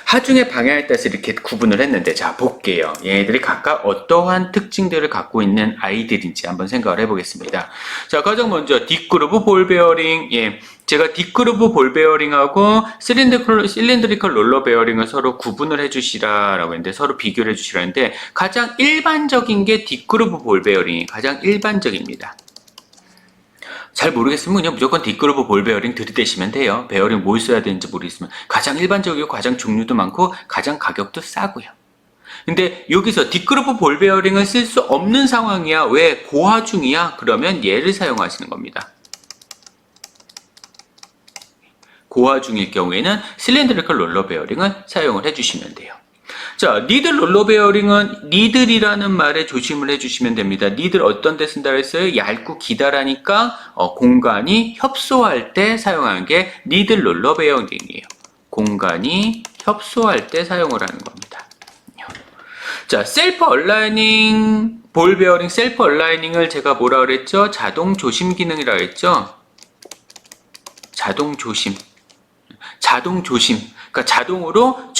Speaker 1: 하중의 방향에 따라서 이렇게 구분을 했는데, 자, 볼게요. 얘네들이 각각 어떠한 특징들을 갖고 있는 아이들인지 한번 생각을 해보겠습니다. 자, 가장 먼저 뒷그루브 볼 베어링. 예, 제가 뒷그루브 볼 베어링하고 실린드리컬 롤러 베어링을 서로 구분을 해주시라라고 했는데, 서로 비교를 해주시라는데, 가장 일반적인 게 뒷그루브 볼 베어링이 가장 일반적입니다. 잘 모르겠으면 그냥 무조건 뒷그루브 볼 베어링 들이대시면 돼요. 베어링 뭘 써야 되는지 모르겠으면. 가장 일반적이고 가장 종류도 많고 가장 가격도 싸고요. 근데 여기서 뒷그루브 볼 베어링을 쓸 수 없는 상황이야. 왜? 고화 중이야? 그러면 얘를 사용하시는 겁니다. 고화 중일 경우에는 실린드리컬 롤러 베어링을 사용을 해주시면 돼요. 자, 니들 롤러 베어링은 니들이라는 말에 조심을 해주시면 됩니다. 니들 어떤 데 쓴다 그랬어요? 얇고 기다라니까 공간이 협소할 때 사용하는 게 니들 롤러 베어링이에요. 공간이 협소할 때 사용을 하는 겁니다. 자, 셀프 얼라이닝 볼 베어링 셀프 얼라이닝을 제가 뭐라 그랬죠? 자동 조심 기능이라고 했죠? 자동 조심. 그러니까 자동으로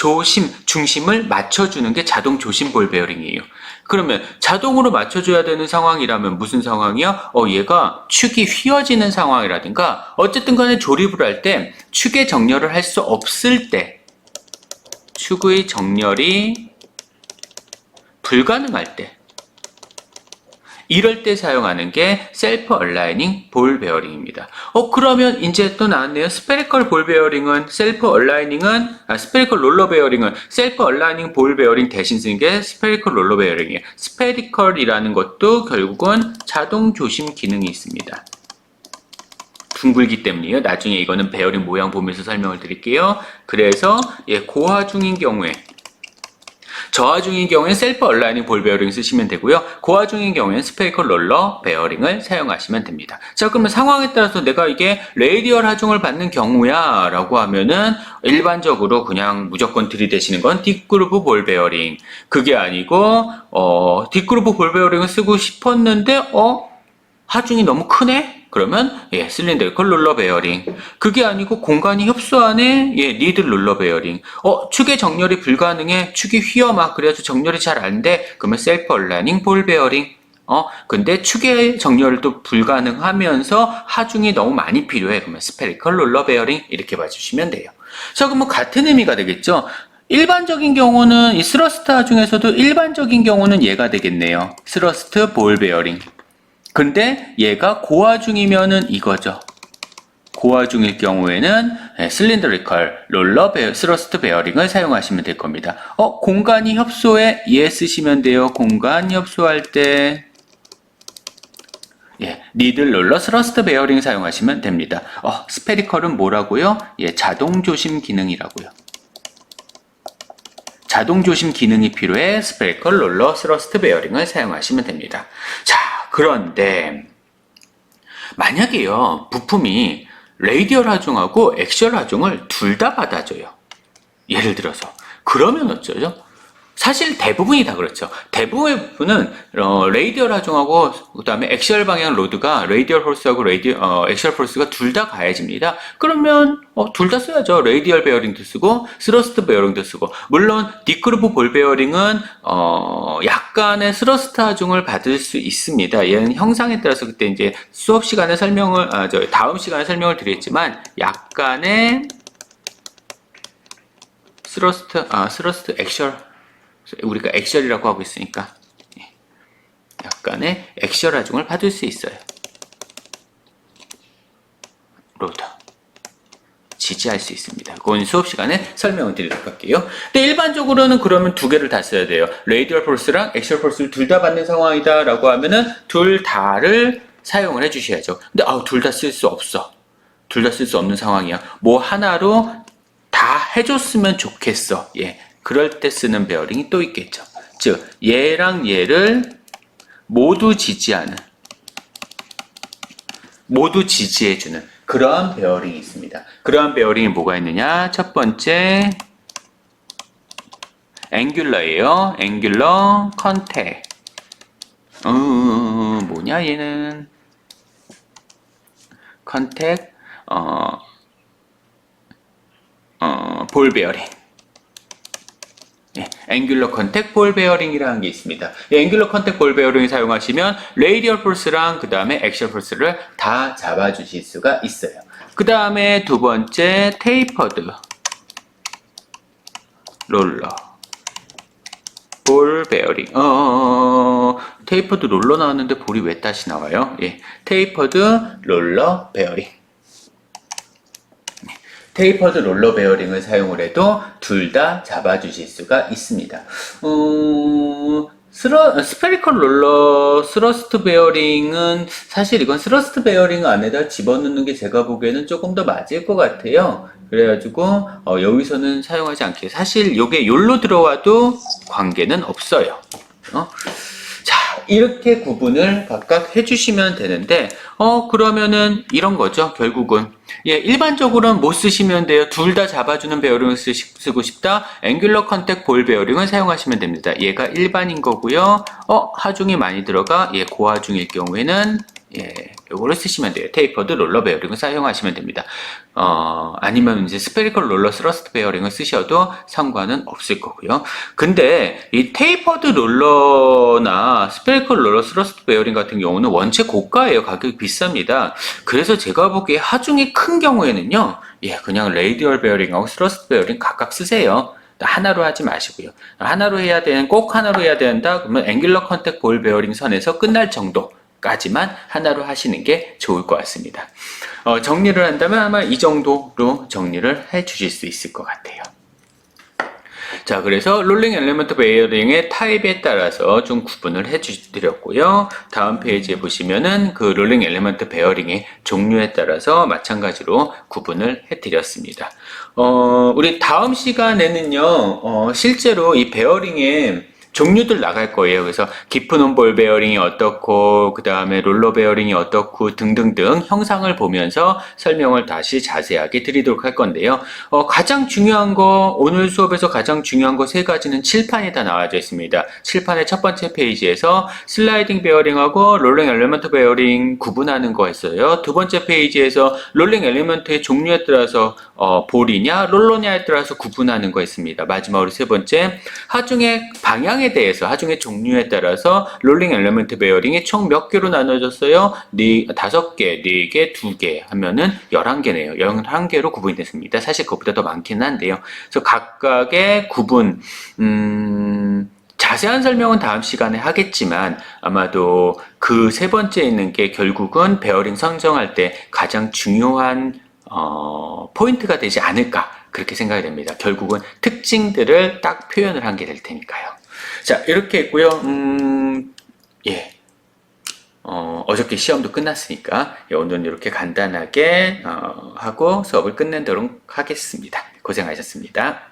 Speaker 1: 중심을 맞춰주는 게 자동 조심 볼 베어링이에요. 그러면 자동으로 맞춰줘야 되는 상황이라면 무슨 상황이야? 얘가 축이 휘어지는 상황이라든가 어쨌든 간에 조립을 할 때 축의 정렬을 할 수 없을 때, 축의 정렬이 불가능할 때, 이럴 때 사용하는 게 셀프 얼라이닝 볼 베어링입니다. 그러면 이제 또 나왔네요. 스페리컬 볼 베어링은 스페리컬 롤러 베어링은 셀프 얼라이닝 볼 베어링 대신 쓰는 게 스페리컬 롤러 베어링이에요. 스페리컬이라는 것도 결국은 자동 조심 기능이 있습니다. 둥글기 때문이에요. 나중에 이거는 베어링 모양 보면서 설명을 드릴게요. 그래서 고화 중인 경우에, 저하 중인 경우에는 셀프 얼라이닝 볼 베어링 쓰시면 되고요. 고하 중인 경우에는 스페리컬 롤러 베어링을 사용하시면 됩니다. 자, 그러면 상황에 따라서 내가 이게 레이디얼 하중을 받는 경우야 라고 하면은 일반적으로 그냥 무조건 들이대시는 건 뒷그루브 볼 베어링. 그게 아니고 뒷그루브 볼 베어링을 쓰고 싶었는데 하중이 너무 크네? 그러면 실린드리컬 롤러 베어링. 그게 아니고 공간이 협소하네? 니들 롤러 베어링. 축의 정렬이 불가능해? 축이 휘어 막 그래가지고 정렬이 잘 안 돼? 그러면 셀프 얼라이닝 볼 베어링. 근데 축의 정렬도 불가능하면서 하중이 너무 많이 필요해. 그러면 스페리컬 롤러 베어링 이렇게 봐주시면 돼요. 자, 그럼 같은 의미가 되겠죠? 일반적인 경우는 이 스러스트 하중에서도 일반적인 경우는 얘가 되겠네요. 스러스트 볼 베어링. 근데 얘가 고화 중이면은 이거죠. 고화 중일 경우에는 실린드리컬 롤러 스러스트 베어링을 사용하시면 될 겁니다. 공간이 협소해? 얘 쓰시면 돼요. 공간 협소할 때 니들 롤러 스러스트 베어링 사용하시면 됩니다. 스페리컬은 뭐라고요? 자동 조심 기능이라고요. 자동 조심 기능이 필요해 스페리컬 롤러 스러스트 베어링을 사용하시면 됩니다. 자, 그런데 만약에요, 부품이 레이디얼 하중하고 엑시얼 하중을 둘 다 받아줘요. 예를 들어서. 그러면 어쩌죠? 사실 대부분이 다 그렇죠. 대부분의 부분은 레이디얼 하중하고 그다음에 엑시얼 방향 로드가 레이디얼 홀스하고 엑시얼 홀스가 둘 다 가해집니다. 그러면 둘 다 써야죠. 레이디얼 베어링도 쓰고 스러스트 베어링도 쓰고. 물론 뒷그루브 볼 베어링은 약간의 스러스트 하중을 받을 수 있습니다. 얘는 형상에 따라서 그때 이제 수업 시간에 다음 시간에 설명을 드리겠지만 약간의 스러스트 엑시얼, 우리가 엑시얼이라고 하고 있으니까 약간의 엑시얼 하중을 받을 수 있어요. 로드. 지지할 수 있습니다. 그건 수업 시간에 설명을 드리도록 할게요. 근데 일반적으로는 그러면 두 개를 다 써야 돼요. 레이디얼 폴스랑 액시얼 폴스를 둘 다 받는 상황이다 라고 하면은 둘 다를 사용을 해 주셔야죠. 근데 둘 다 쓸 수 없어. 둘 다 쓸 수 없는 상황이야. 뭐 하나로 다 해줬으면 좋겠어. 예, 그럴 때 쓰는 베어링이 또 있겠죠. 즉 얘랑 얘를 모두 지지하는, 모두 지지해주는 그러한 베어링이 있습니다. 그러한 베어링이 뭐가 있느냐? 첫 번째 앵귤러예요. 앵귤러 컨택. 뭐냐 얘는? 컨택 볼 베어링. 예, 앵귤러 컨택 볼 베어링이라는 게 있습니다. 예, 앵귤러 컨택 볼 베어링을 사용하시면 레이디얼 폴스랑 그 다음에 액시얼 폴스를 다 잡아주실 수가 있어요. 그 다음에 두 번째 테이퍼드 롤러 볼 베어링. 테이퍼드 롤러 나왔는데 볼이 왜 다시 나와요? 예, 테이퍼드 롤러 베어링. 테이퍼드 롤러 베어링을 사용을 해도 둘 다 잡아주실 수가 있습니다. 스페리컬 롤러 스러스트 베어링은 사실 이건 스러스트 베어링 안에다 집어넣는 게 제가 보기에는 조금 더 맞을 것 같아요. 그래가지고 여기서는 사용하지 않게, 사실 이게 욜로 들어와도 관계는 없어요. 자, 이렇게 구분을 각각 해주시면 되는데, 그러면은 이런 거죠, 결국은. 예, 일반적으로는 뭐 쓰시면 돼요? 둘 다 잡아주는 베어링을 쓰고 싶다? 앵귤러 컨택 볼 베어링을 사용하시면 됩니다. 얘가 일반인 거고요. 하중이 많이 들어가, 예, 고하중일 경우에는, 예, 요거를 쓰시면 돼요. 테이퍼드 롤러 베어링을 사용하시면 됩니다. 아니면 이제 스페리컬 롤러 스러스트 베어링을 쓰셔도 상관은 없을 거고요. 근데 이 테이퍼드 롤러나 스페리컬 롤러 스러스트 베어링 같은 경우는 원체 고가예요. 가격이 비쌉니다. 그래서 제가 보기에 하중이 큰 경우에는요, 예, 그냥 레이디얼 베어링하고 스러스트 베어링 각각 쓰세요. 하나로 하지 마시고요. 꼭 하나로 해야 된다? 그러면 앵귤러 컨택 볼 베어링 선에서 끝날 정도까지만 하나로 하시는 게 좋을 것 같습니다. 정리를 한다면 아마 이 정도로 정리를 해 주실 수 있을 것 같아요. 자, 그래서 롤링 엘리먼트 베어링의 타입에 따라서 좀 구분을 해 드렸고요. 다음 페이지에 보시면은 그 롤링 엘리먼트 베어링의 종류에 따라서 마찬가지로 구분을 해 드렸습니다. 우리 다음 시간에는요, 실제로 이 베어링의 종류들 나갈 거예요. 그래서 깊은 온볼 베어링이 어떻고, 그 다음에 롤러 베어링이 어떻고 등등등 형상을 보면서 설명을 다시 자세하게 드리도록 할 건데요. 가장 중요한 거, 오늘 수업에서 가장 중요한 거 세 가지는 칠판에 다 나와져 있습니다. 칠판의 첫 번째 페이지에서 슬라이딩 베어링하고 롤링 엘리먼트 베어링 구분하는 거 했어요. 두 번째 페이지에서 롤링 엘리먼트의 종류에 따라서 볼이냐 롤러냐에 따라서 구분하는 거 있습니다. 마지막으로 세 번째, 하중의 방향에 대해서, 하중의 종류에 따라서 롤링 엘리먼트 베어링이 총 몇 개로 나눠졌어요? 5개, 4개, 2개 하면은 11개네요. 11개로 구분이 됐습니다. 사실 그것보다 더 많기는 한데요. 그래서 각각의 구분, 자세한 설명은 다음 시간에 하겠지만 아마도 그 세 번째 있는 게 결국은 베어링 선정할 때 가장 중요한 포인트가 되지 않을까, 그렇게 생각이 됩니다. 결국은 특징들을 딱 표현을 한 게 될 테니까요. 자, 이렇게 했고요. 예. 어저께 시험도 끝났으니까 오늘은 이렇게 간단하게 하고 수업을 끝내도록 하겠습니다. 고생하셨습니다.